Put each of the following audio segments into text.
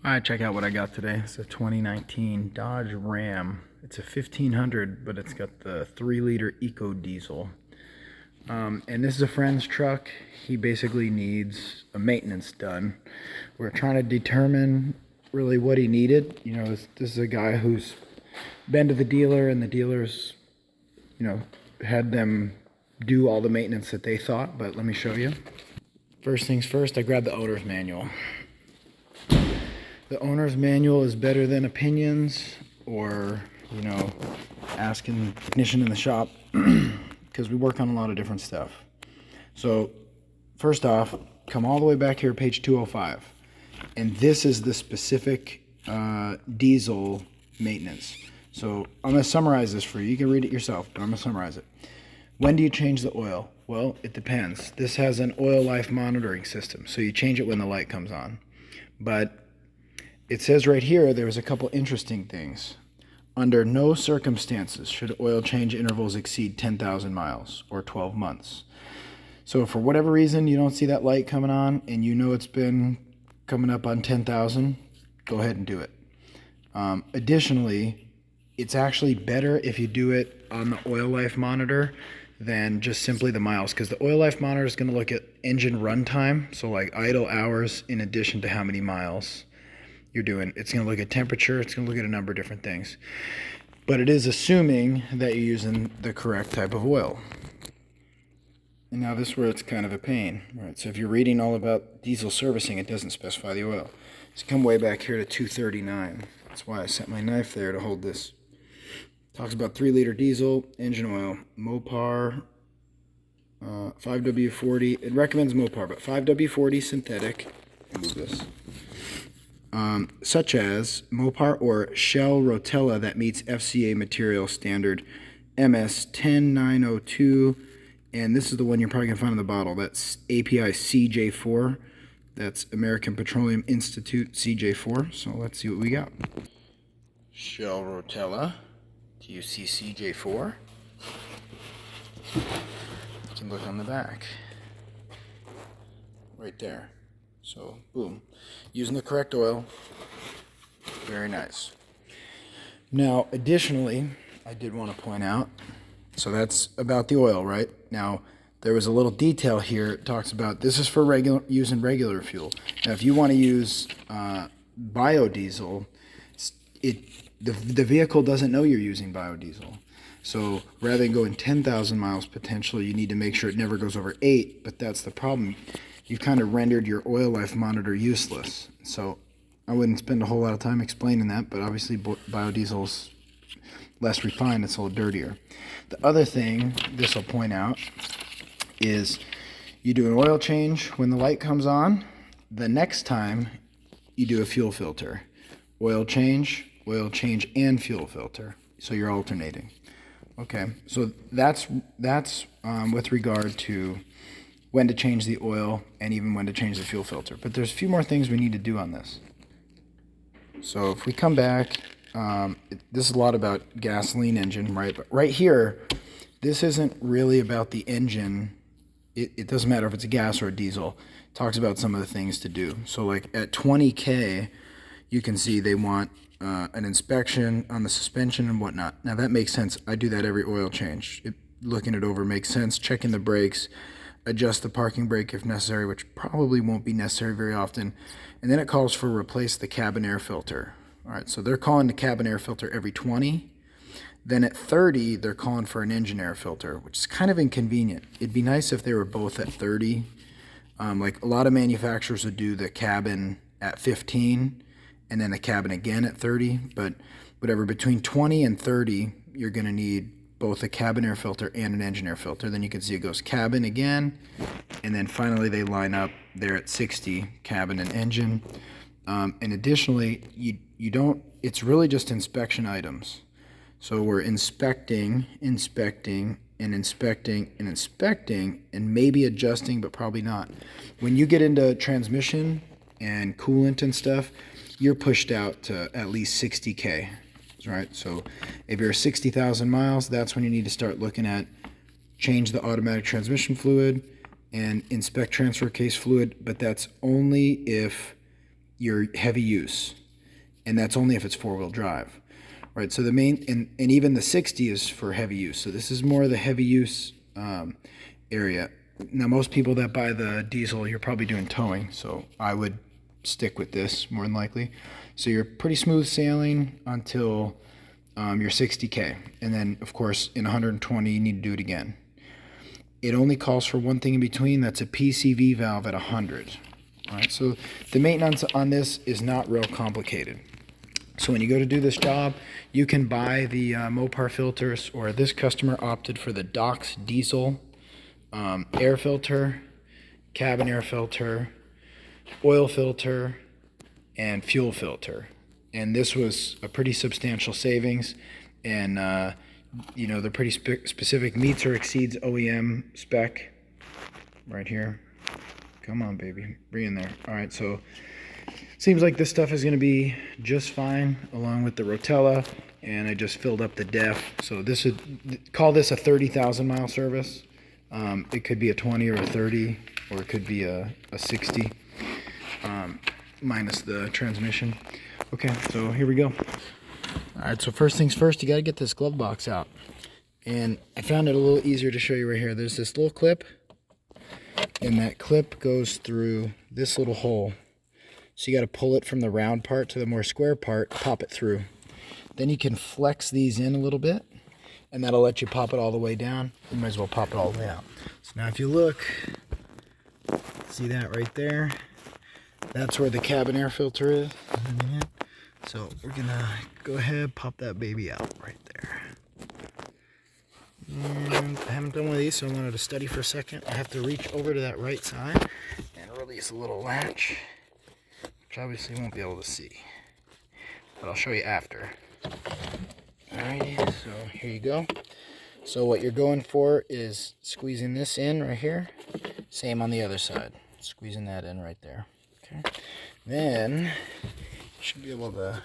All right, check out what I got today. It's a 2019 Dodge Ram. It's a 1500, but it's got the 3-liter Ecodiesel. And this is a friend's truck. He basically needs a maintenance done. We're trying to determine really what he needed. You know, this is a guy who's been to the dealer, and the dealers, had them do all the maintenance that they thought, but let me show you. First things first, I grabbed the owner's manual. The owner's manual is better than opinions or, asking the technician in the shop because we work on a lot of different stuff. So, first off, come all the way back here to page 205. And this is the specific diesel maintenance. So, I'm going to summarize this for you. You can read it yourself, but I'm going to summarize it. When do you change the oil? Well, it depends. This has an oil life monitoring system, so you change it when the light comes on. But it says right here, there was a couple interesting things. Under no circumstances should oil change intervals exceed 10,000 miles or 12 months. So if for whatever reason you don't see that light coming on and you know it's been coming up on 10,000, go ahead and do it. Additionally, it's actually better if you do it on the oil life monitor than just simply the miles, because the oil life monitor is going to look at engine runtime, so like idle hours in addition to how many miles you're doing. It's going to look at temperature, it's going to look at a number of different things. But it is assuming that you're using the correct type of oil. And now this is where it's kind of a pain. Right? So if you're reading all about diesel servicing, it doesn't specify the oil. So come way back here to 239. That's why I set my knife there to hold this. Talks about 3-liter diesel, engine oil, Mopar, 5W40. It recommends Mopar, but 5W40 synthetic. Move this. Such as Mopar or Shell Rotella that meets FCA material standard MS 10902, and this is the one you're probably going to find in the bottle. That's API CJ4. That's American Petroleum Institute CJ4. So let's see what we got. Shell Rotella. Do you see CJ4? You can look on the back. Right there. So, boom. Using the correct oil. Very nice. Now, additionally, I did want to point out, so that's about the oil, right? Now, there was a little detail here. It talks about this is for using regular fuel. Now, if you want to use biodiesel, the vehicle doesn't know you're using biodiesel. So rather than going 10,000 miles potentially, you need to make sure it never goes over 8, but that's the problem. You've kind of rendered your oil life monitor useless. So I wouldn't spend a whole lot of time explaining that, but obviously biodiesel's less refined, it's a little dirtier. The other thing this will point out is you do an oil change when the light comes on. The next time you do a fuel filter. Oil change, and fuel filter. So you're alternating. Okay, so that's with regard to when to change the oil and even when to change the fuel filter. But there's a few more things we need to do on this. So if we come back, this is a lot about gasoline engine, right? But right here, this isn't really about the engine. It doesn't matter if it's a gas or a diesel. It talks about some of the things to do. So like at 20K, you can see they want an inspection on the suspension and whatnot. Now that makes sense. I do that every oil change. Looking it over makes sense. Checking the brakes, adjust the parking brake if necessary, which probably won't be necessary very often. And then it calls for replace the cabin air filter. All right, so they're calling the cabin air filter every 20. Then at 30, they're calling for an engine air filter, which is kind of inconvenient. It'd be nice if they were both at 30. Like a lot of manufacturers would do the cabin at 15 and then the cabin again at 30, but whatever, between 20 and 30, you're going to need both a cabin air filter and an engine air filter. Then you can see it goes cabin again, and then finally they line up there at 60, cabin and engine. And additionally, you don't, it's really just inspection items. So we're inspecting, and maybe adjusting, but probably not. When you get into transmission and coolant and stuff, you're pushed out to at least 60K, right? So if you're 60,000 miles, that's when you need to start looking at change the automatic transmission fluid and inspect transfer case fluid, but that's only if your heavy use, and that's only if it's 4-wheel drive, right? So the main, and even the 60 is for heavy use. So this is more of the heavy use area. Now, most people that buy the diesel, you're probably doing towing, so I would stick with this more than likely. So you're pretty smooth sailing until you're 60K, and then of course in 120 you need to do it again. It only calls for one thing in between. That's a PCV valve at 100. All right, so the maintenance on this is not real complicated. So when you go to do this job, you can buy the Mopar filters, or this customer opted for the Ecodiesel air filter, cabin air filter, oil filter, and fuel filter. And this was a pretty substantial savings, and you know, they're pretty specific. Meets or exceeds OEM spec right here. Come on, baby, bring in there. All right, so seems like this stuff is going to be just fine along with the Rotella, and I just filled up the def. So this would call this a 30,000 mile service. It could be a 20 or a 30, or it could be a 60 minus the transmission. Okay, so here we go. All right, so first things first, you got to get this glove box out, and I found it a little easier to show you right here. There's this little clip, and that clip goes through this little hole. So you got to pull it from the round part to the more square part, pop it through. Then you can flex these in a little bit, and that'll let you pop it all the way down. You might as well pop it all the way out. So now if you look, see that right there? That's where the cabin air filter is. So we're gonna go ahead, pop that baby out right there. And I haven't done one of these, so I wanted to study for a second. I have to reach over to that right side and release a little latch, which obviously you won't be able to see, but I'll show you after. Alrighty, so here you go. So what you're going for is squeezing this in right here. Same on the other side. Squeezing that in right there. Okay. Then you should be able to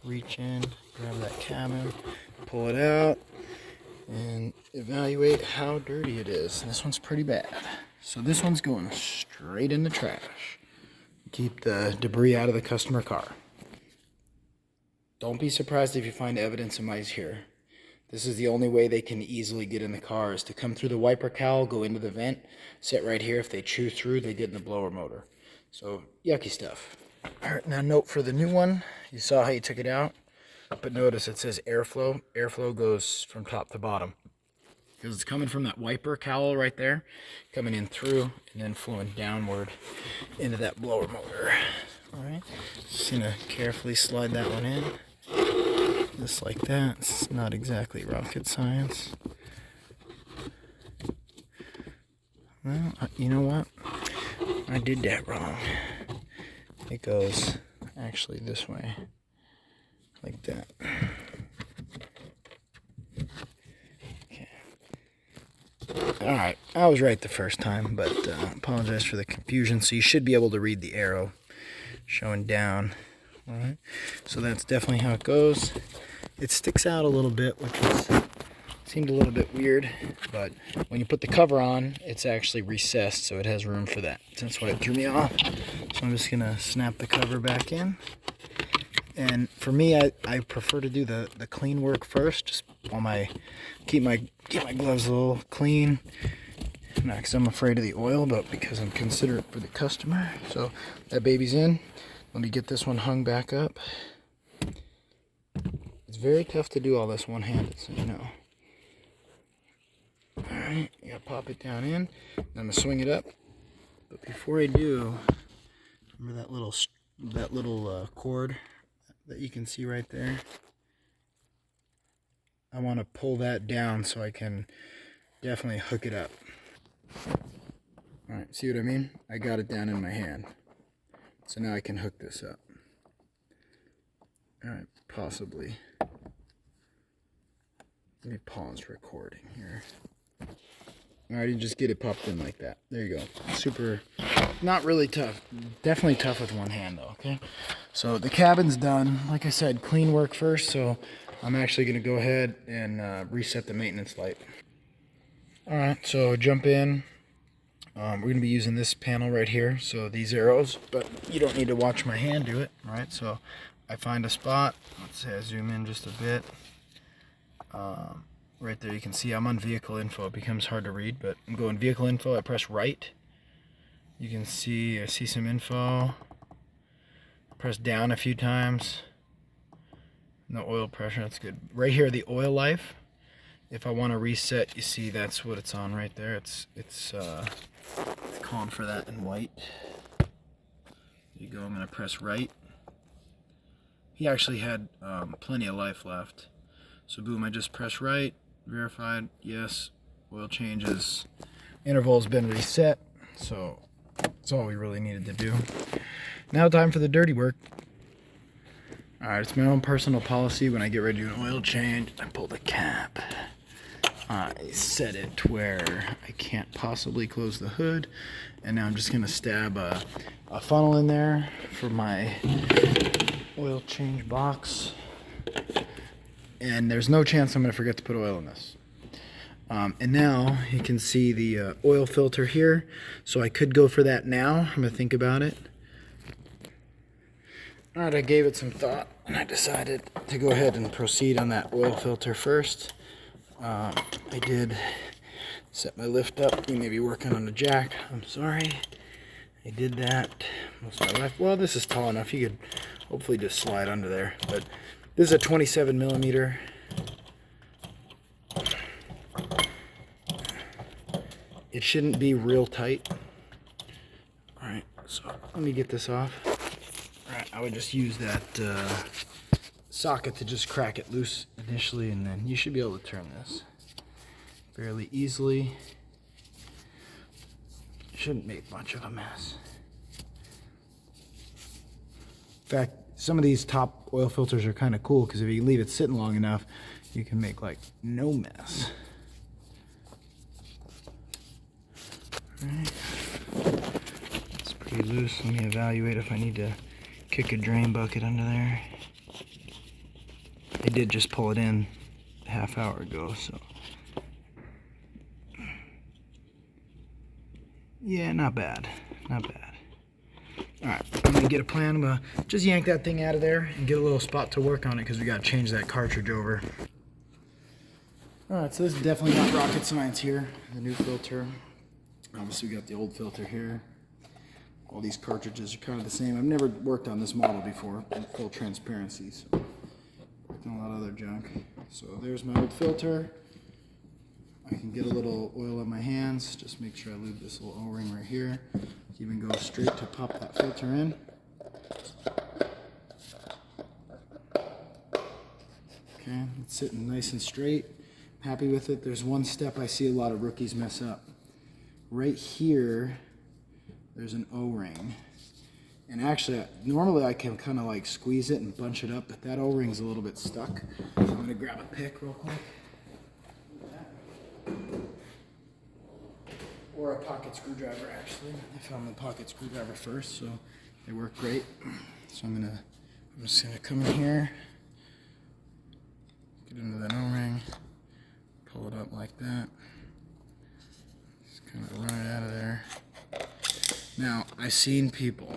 reach in, grab that cabin, pull it out, and evaluate how dirty it is. This one's pretty bad. So this one's going straight in the trash. Keep the debris out of the customer car. Don't be surprised if you find evidence of mice here. This is the only way they can easily get in the car, is to come through the wiper cowl, go into the vent, sit right here. If they chew through, they get in the blower motor. So yucky stuff. All right, now note for the new one, you saw how you took it out, but notice it says airflow. Airflow goes from top to bottom, because it's coming from that wiper cowl right there, coming in through and then flowing downward into that blower motor. All right, just gonna carefully slide that one in, just like that. It's not exactly rocket science. Well, you know what? I did that wrong. It goes actually this way, like that. Okay. Alright, I was right the first time, but apologize for the confusion. So you should be able to read the arrow showing down. Alright, so that's definitely how it goes. It sticks out a little bit, which seemed a little bit weird, but when you put the cover on, it's actually recessed, so it has room for that. That's why it threw me off. So I'm just gonna snap the cover back in. And for me, I prefer to do the clean work first, just while keep my gloves a little clean. Not because I'm afraid of the oil, but because I'm considerate for the customer. So that baby's in. Let me get this one hung back up. It's very tough to do all this one-handed, so you know. Alright, you gotta pop it down in. Then I'm gonna swing it up. But before I do, remember that little cord that you can see right there? I want to pull that down so I can definitely hook it up. Alright, see what I mean? I got it down in my hand. So now I can hook this up. Alright, possibly. Let me pause recording here. Alright, you just get it popped in like that. There you go. Super, not really tough. Definitely tough with one hand though, okay? So the cabin's done. Like I said, clean work first, so I'm actually going to go ahead and reset the maintenance light. Alright, so jump in. We're going to be using this panel right here, so these arrows, but you don't need to watch my hand do it, right? So I find a spot, let's say I zoom in just a bit. Right there you can see I'm on vehicle info. It becomes hard to read, but I'm going vehicle info, I press right. You can see, I see some info. Press down a few times. No oil pressure, that's good. Right here, the oil life. If I want to reset, you see that's what it's on right there. It's calling for that in white. There you go, I'm going to press right. He actually had plenty of life left. So boom, I just press right, verified, yes, oil changes. Interval's been reset, so that's all we really needed to do. Now time for the dirty work. Alright, it's my own personal policy when I get ready to do an oil change, I pull the cap. I set it to where I can't possibly close the hood, and now I'm just going to stab a funnel in there for my oil change box. And there's no chance I'm going to forget to put oil in this. And now you can see the oil filter here, so I could go for that now. I'm going to think about it. Alright, I gave it some thought and I decided to go ahead and proceed on that oil filter first. I did set my lift up. You may be working on the jack. I'm sorry. I did that most of my life. Well, this is tall enough. You could hopefully just slide under there. But this is a 27 millimeter. It shouldn't be real tight. Alright, so let me get this off. Alright, I would just use that socket to just crack it loose initially, and then you should be able to turn this fairly easily. Shouldn't make much of a mess. In fact, some of these top oil filters are kind of cool because if you leave it sitting long enough, you can make like no mess. Alright, it's pretty loose. Let me evaluate if I need to kick a drain bucket under there. I did just pull it in a half hour ago, so yeah, not bad, not bad. Alright, I'm gonna get a plan. I'm gonna just yank that thing out of there and get a little spot to work on it because we gotta change that cartridge over. Alright, so this is definitely not rocket science here. The new filter. Obviously we got the old filter here. All these cartridges are kind of the same. I've never worked on this model before, in full transparency, so worked on a lot of other junk. So there's my old filter. I can get a little oil on my hands. Just make sure I lube this little O-ring right here. Even go straight to pop that filter in. Okay, it's sitting nice and straight. Happy with it. There's one step I see a lot of rookies mess up. Right here, there's an O-ring. And actually, normally I can kind of like squeeze it and bunch it up, but that O-ring's a little bit stuck. So I'm gonna grab a pick real quick. Or a pocket screwdriver, actually. I found the pocket screwdriver first, so they work great. So I'm just gonna come in here, get into that O-ring, pull it up like that. Just kind of run it out of there. Now, I've seen people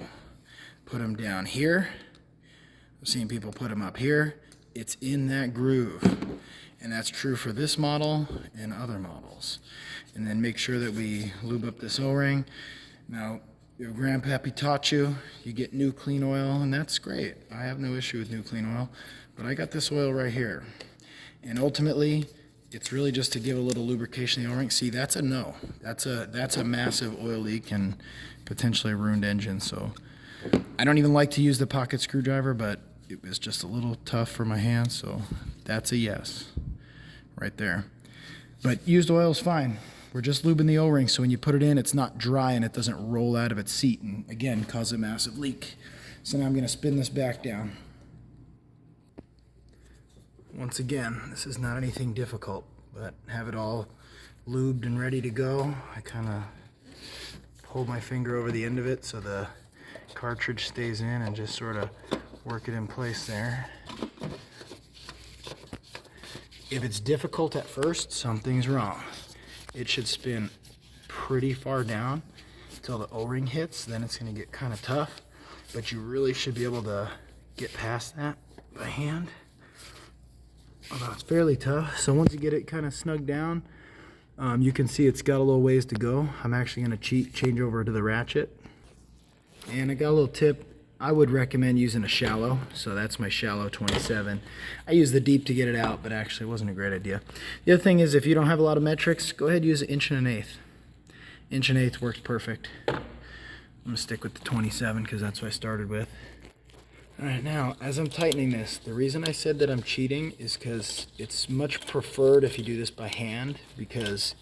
put them down here. I've seen people put them up here. It's in that groove. And that's true for this model and other models. And then make sure that we lube up this O-ring. Now, your grandpappy taught you, you get new clean oil, and that's great. I have no issue with new clean oil, but I got this oil right here. And ultimately, it's really just to give a little lubrication to the O-ring. See, that's a no. That's a massive oil leak and potentially a ruined engine. So I don't even like to use the pocket screwdriver, but it was just a little tough for my hands, so that's a yes right there. But used oil is fine. We're just lubing the O-ring, so when you put it in, it's not dry and it doesn't roll out of its seat and, again, cause a massive leak. So now I'm going to spin this back down. Once again, this is not anything difficult, but have it all lubed and ready to go. I kind of hold my finger over the end of it so the cartridge stays in and just sort of work it in place there. If it's difficult at first, something's wrong. It should spin pretty far down until the O-ring hits. Then it's going to get kind of tough, but you really should be able to get past that by hand. Although it's fairly tough. So once you get it kind of snugged down, you can see it's got a little ways to go. I'm actually going to change over to the ratchet. And I got a little tip. I would recommend using a shallow. So that's my shallow 27. I use the deep to get it out, but actually it wasn't a great idea. The other thing is, if you don't have a lot of metrics, go ahead and use 1 1/8 inch. 1 1/8 works perfect. I'm going to stick with the 27 because that's what I started with. Alright, now as I'm tightening this, the reason I said that I'm cheating is because it's much preferred if you do this by hand, because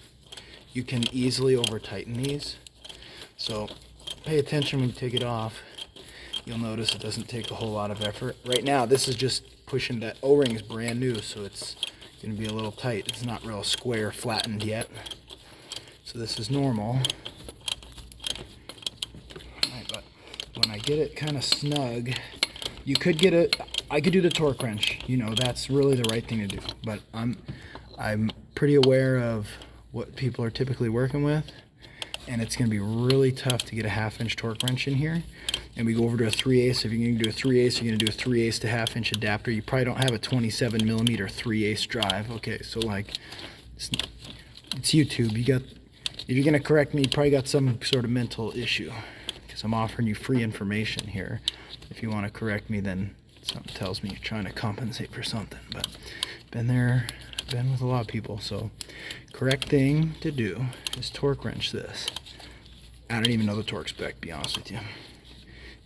you can easily over tighten these. So pay attention when you take it off. You'll notice it doesn't take a whole lot of effort. Right now this is just pushing. That O-ring is brand new, so it's going to be a little tight. It's not real square flattened yet. So this is normal. Alright, but when I get it kind of snug, you could get I could do the torque wrench. You know, that's really the right thing to do. But I'm pretty aware of what people are typically working with, and it's going to be really tough to get a 1/2 inch torque wrench in here. And we go over to a 3/8. If you're going to do a 3/8, you're going to do a 3/8 to 1/2 inch adapter. You probably don't have a 27 millimeter 3/8 drive. Okay, so like it's YouTube. If you're going to correct me, you probably got some sort of mental issue, because I'm offering you free information here. If you want to correct me, then something tells me you're trying to compensate for something. But been with a lot of people. So correct thing to do is torque wrench this. I don't even know the torque spec, to be honest with you.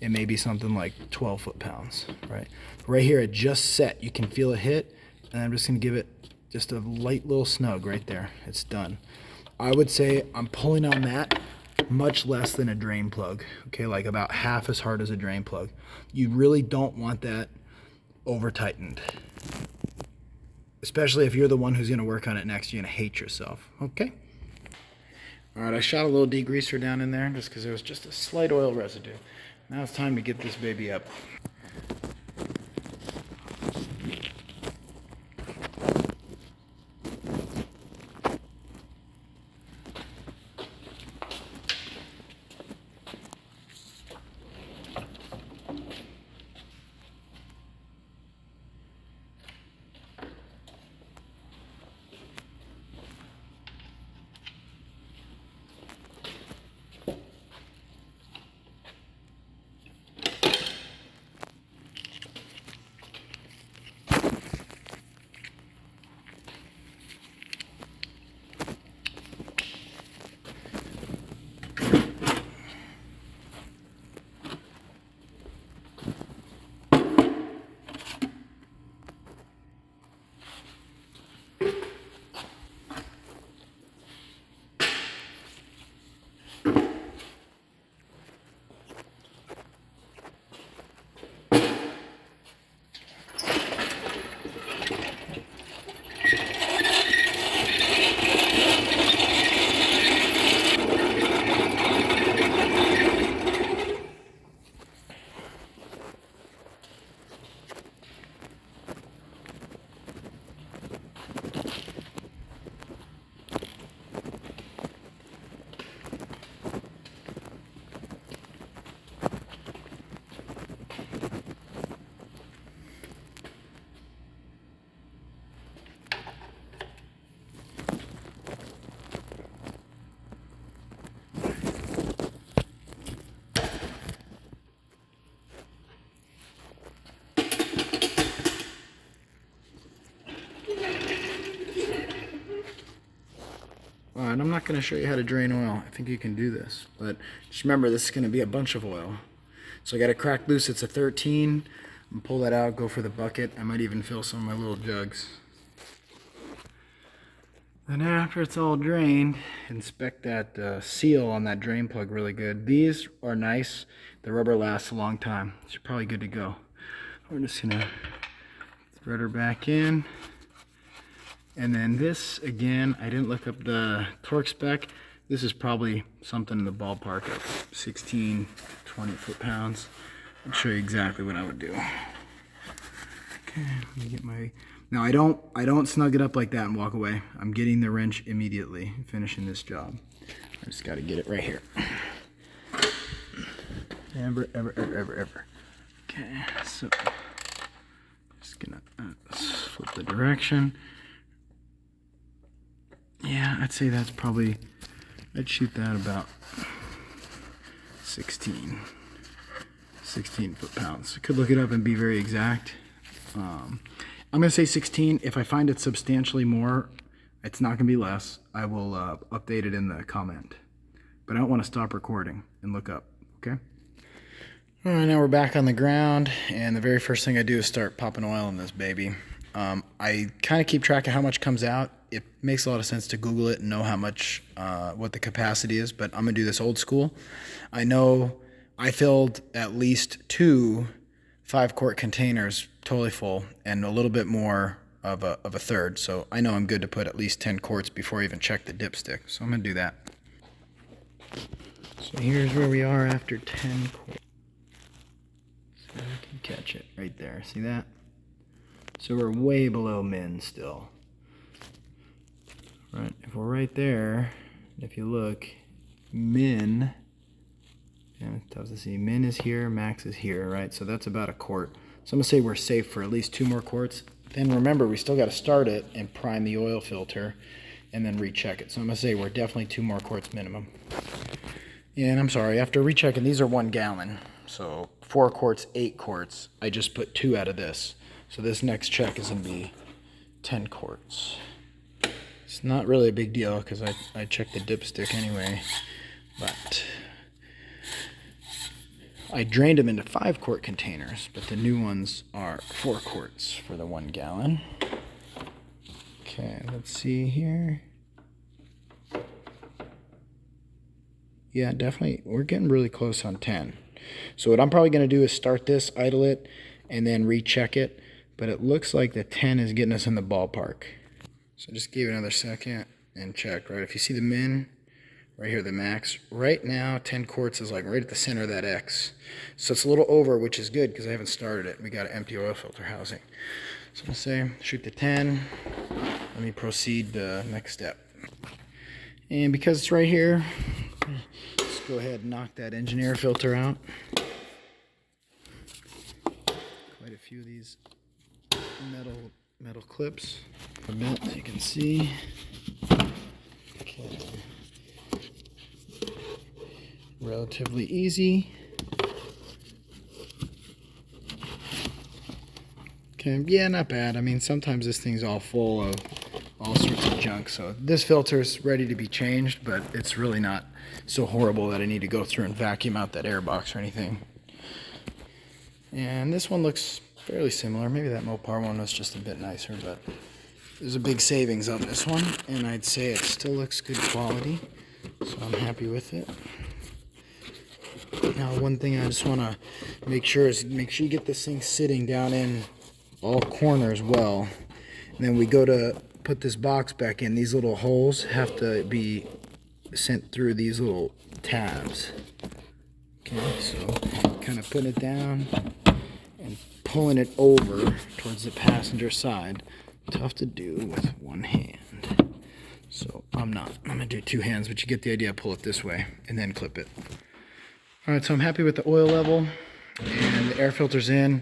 It may be something like 12 foot-pounds, right? Right here, it just set. You can feel it hit, and I'm just going to give it just a light little snug right there. It's done. I would say I'm pulling on that much less than a drain plug, okay, like about half as hard as a drain plug. You really don't want that over tightened, especially if you're the one who's going to work on it next. You're going to hate yourself. Okay, all right, I shot a little degreaser down in there just because there was just a slight oil residue. Now it's time to get this baby up. And I'm not going to show you how to drain oil. I think you can do this, but just remember, this is going to be a bunch of oil. So I got it cracked loose. It's a 13. I'm pull that out, go for the bucket. I might even fill some of my little jugs. Then after it's all drained, inspect that seal on that drain plug really good. These are nice. The rubber lasts a long time. It's probably good to go. We're just going to thread her back in. And then this, again, I didn't look up the torque spec. This is probably something in the ballpark of 16, 20 foot-pounds. I'll show you exactly what I would do. Okay, let me get my... Now I don't snug it up like that and walk away. I'm getting the wrench immediately, finishing this job. I just got to get it right here. Ever. Okay, so just gonna flip the direction. Yeah, I'd say that's probably, I'd shoot that about 16 foot-pounds. I could look it up and be very exact. I'm gonna say 16. If I find it substantially more, it's not gonna be less. I will update it in the comment. But I don't want to stop recording and look up, okay? All right, now we're back on the ground, and the very first thing I do is start popping oil in this baby. I kind of keep track of how much comes out. It makes a lot of sense to Google it and know how much, what the capacity is, but I'm gonna do this old school. I know I filled at least 2 5-quart containers totally full, and a little bit more of a third. So I know I'm good to put at least 10 quarts before I even check the dipstick. So I'm gonna do that. So here's where we are after 10 quarts. So I can catch it right there. See that? So we're way below min still. Right, if we're right there, if you look, min, yeah, it's tough to see. Min is here, max is here, right? So that's about a quart. So I'm gonna say we're safe for at least 2 more quarts. Then remember, we still gotta start it and prime the oil filter and then recheck it. So I'm gonna say we're definitely 2 more quarts minimum. And I'm sorry, after rechecking, these are 1 gallon. So 4 quarts, 8 quarts. I just put 2 out of this. So this next check is gonna be 10 quarts. It's not really a big deal because I checked the dipstick anyway, but I drained them into 5-quart containers, but the new ones are 4 quarts for the 1 gallon. Okay, let's see here. Yeah, definitely, we're getting really close on 10. So what I'm probably going to do is start this, idle it, and then recheck it, but it looks like the 10 is getting us in the ballpark. So just give it another second and check, right? If you see the min, right here, the max, right now 10 quarts is like right at the center of that X. So it's a little over, which is good because I haven't started it. We got an empty oil filter housing. So I'm gonna say, shoot the 10. Let me proceed to the next step. And because it's right here, let's go ahead and knock that engine air filter out. Quite a few of these metal clips a bit, so you can see. Okay. Relatively easy. Okay, yeah, not bad. I mean, sometimes this thing's all full of all sorts of junk. So this filter's ready to be changed, but it's really not so horrible that I need to go through and vacuum out that air box or anything. And this one looks fairly similar. Maybe that Mopar one was just a bit nicer, but there's a big savings on this one, and I'd say it still looks good quality, so I'm happy with it. Now, one thing I just want to make sure you get this thing sitting down in all corners well. And then we go to put this box back in. These little holes have to be sent through these little tabs. Okay, so kind of putting it down and pulling it over towards the passenger side. Tough to do with one hand. So I'm gonna do 2 hands, but you get the idea. Pull it this way and then clip it. All right, so I'm happy with the oil level and the air filter's in.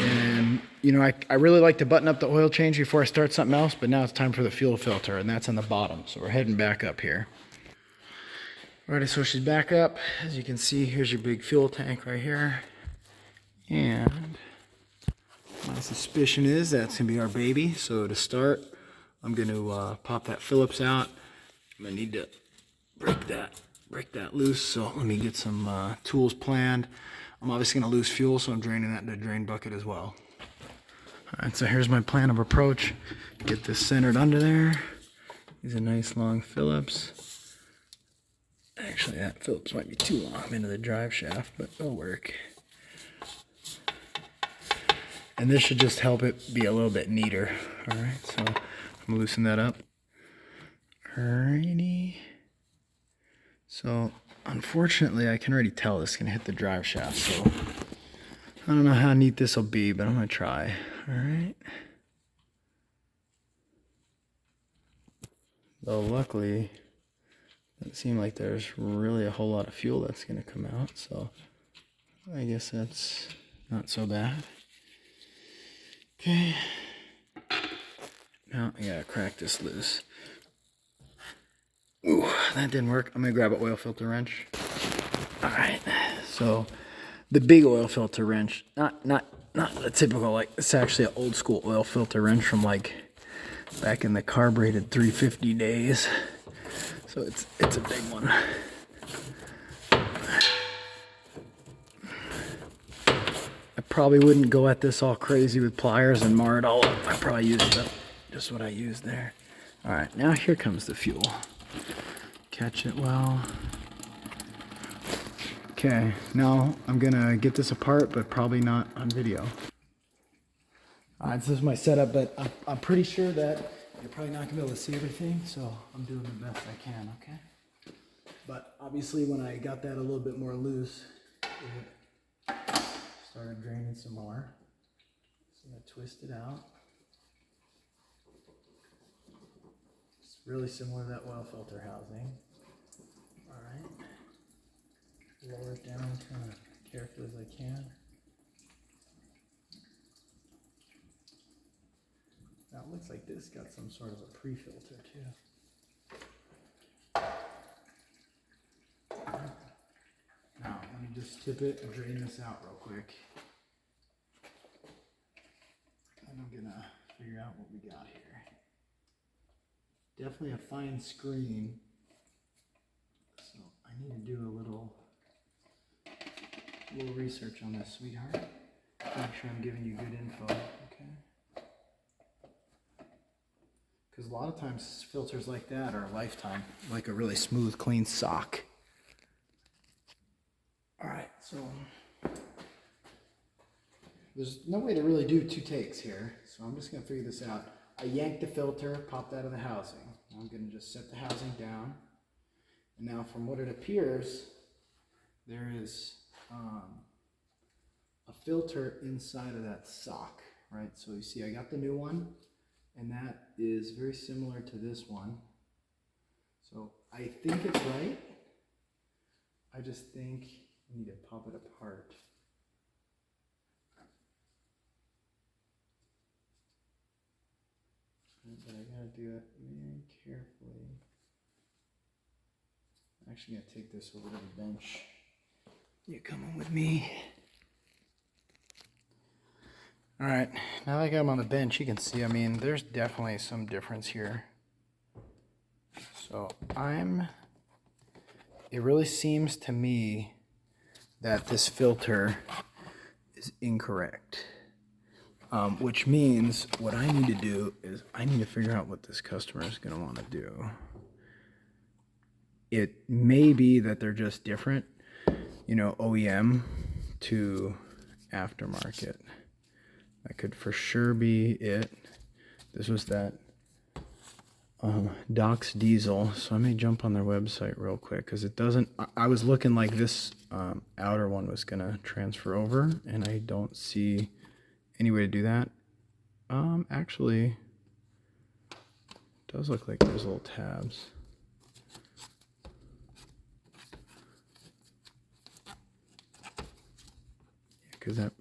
And you know, I really like to button up the oil change before I start something else, but now it's time for the fuel filter, and that's on the bottom. So we're heading back up here. Alrighty, so she's back up. As you can see, here's your big fuel tank right here. And my suspicion is that's gonna be our baby. So to start, I'm gonna pop that Phillips out. I'm gonna need to break that loose. So let me get some tools planned. I'm obviously gonna lose fuel, so I'm draining that into a drain bucket as well. All right, so here's my plan of approach. Get this centered under there. These are nice long Phillips. Actually, that Phillips might be too long into the drive shaft, but it'll work. And this should just help it be a little bit neater. All right, so I'm gonna loosen that up. Alrighty. So unfortunately, I can already tell this is gonna hit the drive shaft. So I don't know how neat this will be, but I'm gonna try. All right. Though luckily, Doesn't seem like there's really a whole lot of fuel that's going to come out, so I guess that's not so bad. Okay. Now I gotta crack this loose. Ooh, that didn't work. I'm gonna grab an oil filter wrench. All right. So the big oil filter wrench, not the typical, like, it's actually an old school oil filter wrench from like back in the carbureted 350 days. So it's a big one. I probably wouldn't go at this all crazy with pliers and mar it all up. I probably use just what I used there. All right, now here comes the fuel. Catch it well. Okay, now I'm gonna get this apart, but probably not on video. All right, so this is my setup, but I'm pretty sure that you're probably not gonna be able to see everything, so I'm doing the best I can, okay? But obviously when I got that a little bit more loose, it started draining some more. So I'm gonna twist it out. It's really similar to that oil filter housing. All right. Lower it down kind of carefully as I can. Now it looks like this got some sort of a pre-filter too. Right. Now let me just tip it and drain this out real quick. And I'm gonna figure out what we got here. Definitely a fine screen. So I need to do a little research on this, sweetheart. Make sure I'm giving you good info, okay? Because a lot of times filters like that are a lifetime, like a really smooth, clean sock. All right, so there's no way to really do 2 takes here, so I'm just gonna figure this out. I yanked the filter, popped out of the housing. I'm gonna just set the housing down. And now from what it appears, there is a filter inside of that sock, right? So you see I got the new one, and that is very similar to this one. So I think it's right. I just think I need to pop it apart. But I gotta do it very carefully. I'm actually gonna take this over to the bench. You coming with me? All right, now that I got him on the bench, you can see, I mean, there's definitely some difference here. So it really seems to me that this filter is incorrect. Which means what I need to do is I need to figure out what this customer is gonna wanna do. It may be that they're just different, you know, OEM to aftermarket. That could for sure be it. This was that Ecodiesel, so I may jump on their website real quick because it doesn't. I was looking like this outer one was gonna transfer over, and I don't see any way to do that. Actually, it does look like there's little tabs. Because that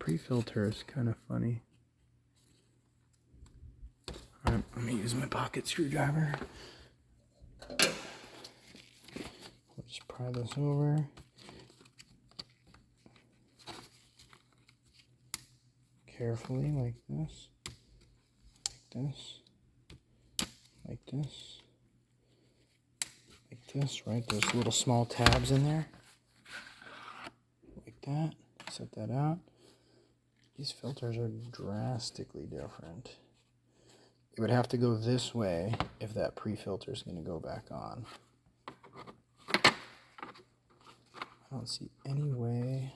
pre-filter is kind of funny. All right, I'm gonna use my pocket screwdriver. We'll just pry this over. Carefully, like this, like this, right? There's little small tabs in there, like that. Set that out. These filters are drastically different. It would have to go this way if that pre-filter is going to go back on. I don't see any way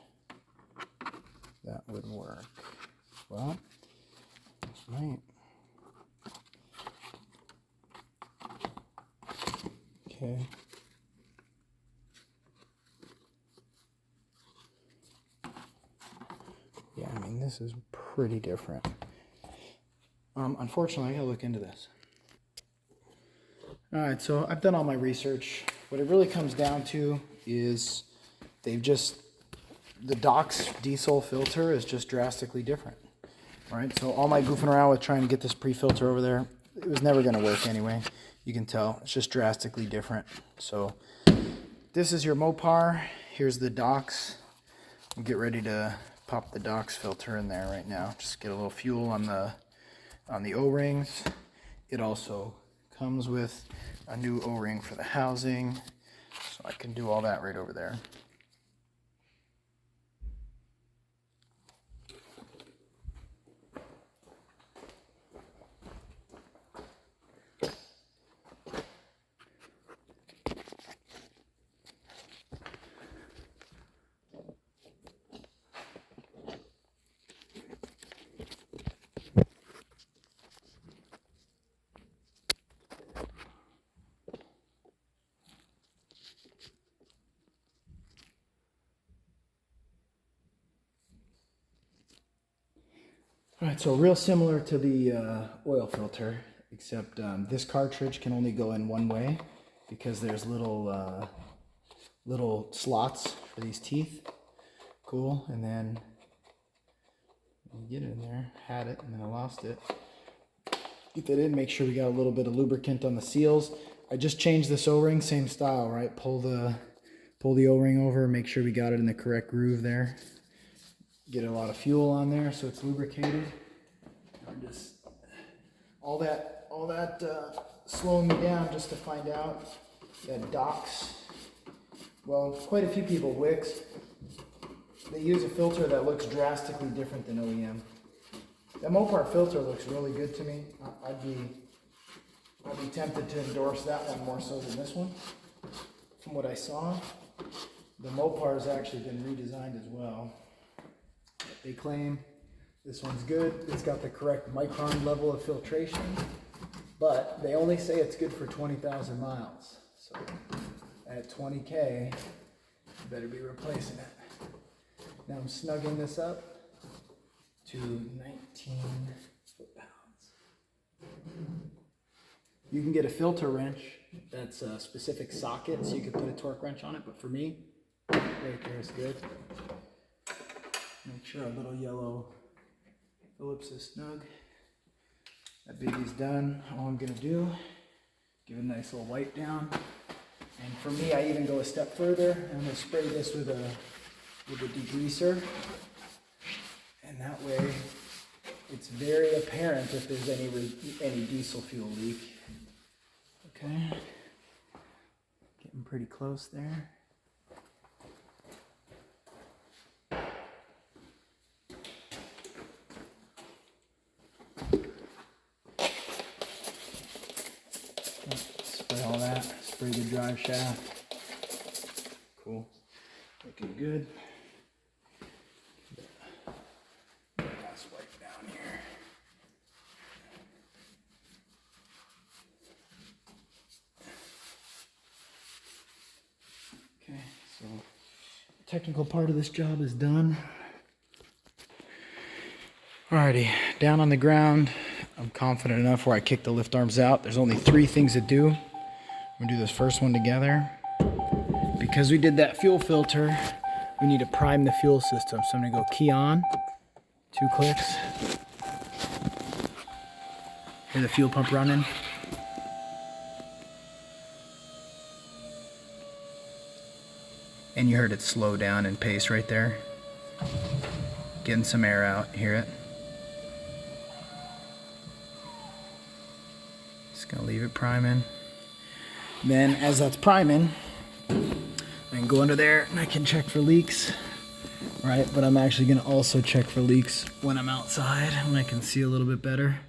that would work. Well, right. Okay. Yeah, I mean, this is pretty different. Unfortunately, I gotta look into this. All right, so I've done all my research. What it really comes down to is the Doc's diesel filter is just drastically different. All right, so all my goofing around with trying to get this pre-filter over there, it was never going to work anyway. You can tell it's just drastically different. So this is your Mopar. Here's the Doc's. We'll get ready to pop the Doc's filter in there right now. Just get a little fuel on the O-rings. It also comes with a new O-ring for the housing, so I can do all that right over there. All right, so real similar to the oil filter, except this cartridge can only go in one way because there's little slots for these teeth. Cool, and then you get it in there, had it, and then I lost it. Get that in, make sure we got a little bit of lubricant on the seals. I just changed this O-ring, same style, right? Pull the O-ring over, make sure we got it in the correct groove there. Get a lot of fuel on there so it's lubricated. I'm just all that slowing me down just to find out that Doc's, well, quite a few people, Wix, they use a filter that looks drastically different than OEM. That Mopar filter looks really good to me. I'd be tempted to endorse that one more so than this one. From what I saw, the Mopar has actually been redesigned as well. They claim this one's good. It's got the correct micron level of filtration, but they only say it's good for 20,000 miles. So at 20K, you better be replacing it. Now I'm snugging this up to 19 foot-pounds. You can get a filter wrench that's a specific socket, so you can put a torque wrench on it, but for me, right there is good. Make sure our little yellow Phillips is snug. That baby's done. All I'm gonna do, give it a nice little wipe down. And for me, I even go a step further. I'm gonna spray this with a degreaser. And that way, it's very apparent if there's any diesel fuel leak. Okay, getting pretty close there. Spray all that, spray the drive shaft. Cool, looking good. Gas wipe down here. Okay, so the technical part of this job is done. Alrighty, down on the ground. I'm confident enough where I kick the lift arms out. There's only 3 things to do. I'm gonna do this first one together. Because we did that fuel filter, we need to prime the fuel system. So I'm gonna go key on, 2 clicks. Hear the fuel pump running. And you heard it slow down and pace right there. Getting some air out, hear it? Just gonna leave it priming. Then as that's priming, I can go under there and I can check for leaks, right? But I'm actually gonna also check for leaks when I'm outside, when I can see a little bit better.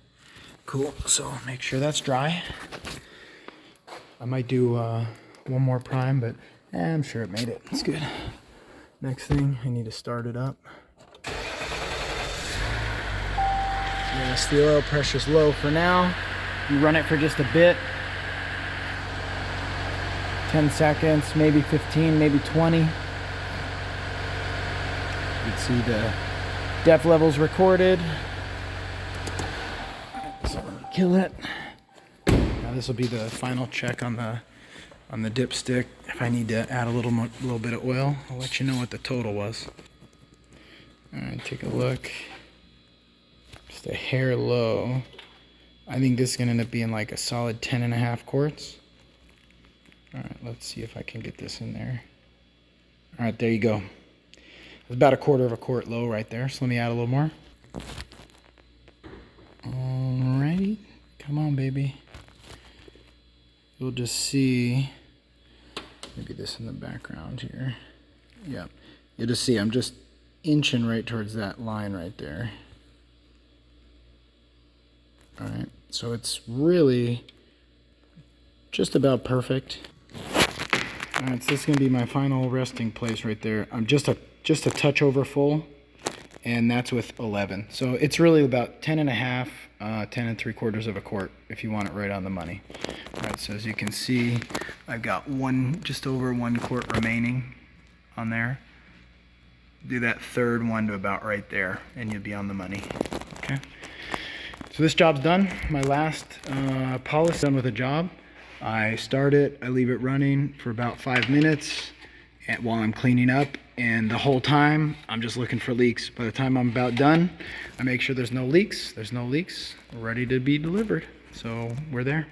Cool, so make sure that's dry. I might do one more prime, but I'm sure it made it. It's good. Next thing, I need to start it up. Yes, the oil pressure's low for now. You run it for just a bit. 10 seconds, maybe 15, maybe 20. You can see the depth levels recorded. So let me kill it. Now This will be the final check on the dipstick. If I need to add a little bit of oil, I'll let you know what the total was. All right, take a look. Just a hair low. I think this is gonna end up being like a solid 10.5 quarts. All right, let's see if I can get this in there. All right, there you go. It's about 1/4 quart low right there. So let me add a little more. Alrighty, come on, baby. You'll just see, maybe this in the background here. Yep, you'll just see I'm just inching right towards that line right there. All right, so it's really just about perfect. All right, so this is gonna be my final resting place right there. I'm just a touch over full, and that's with 11. So it's really about 10.5, 10 3/4 quart if you want it right on the money. All right, so as you can see, I've got just over 1 quart remaining on there. Do that third one to about right there, and you'll be on the money. Okay. So this job's done. My last polish done with a job. I start it, I leave it running for about 5 minutes while I'm cleaning up, and the whole time I'm just looking for leaks. By the time I'm about done, I make sure there's no leaks. There's no leaks. We're ready to be delivered. So we're there.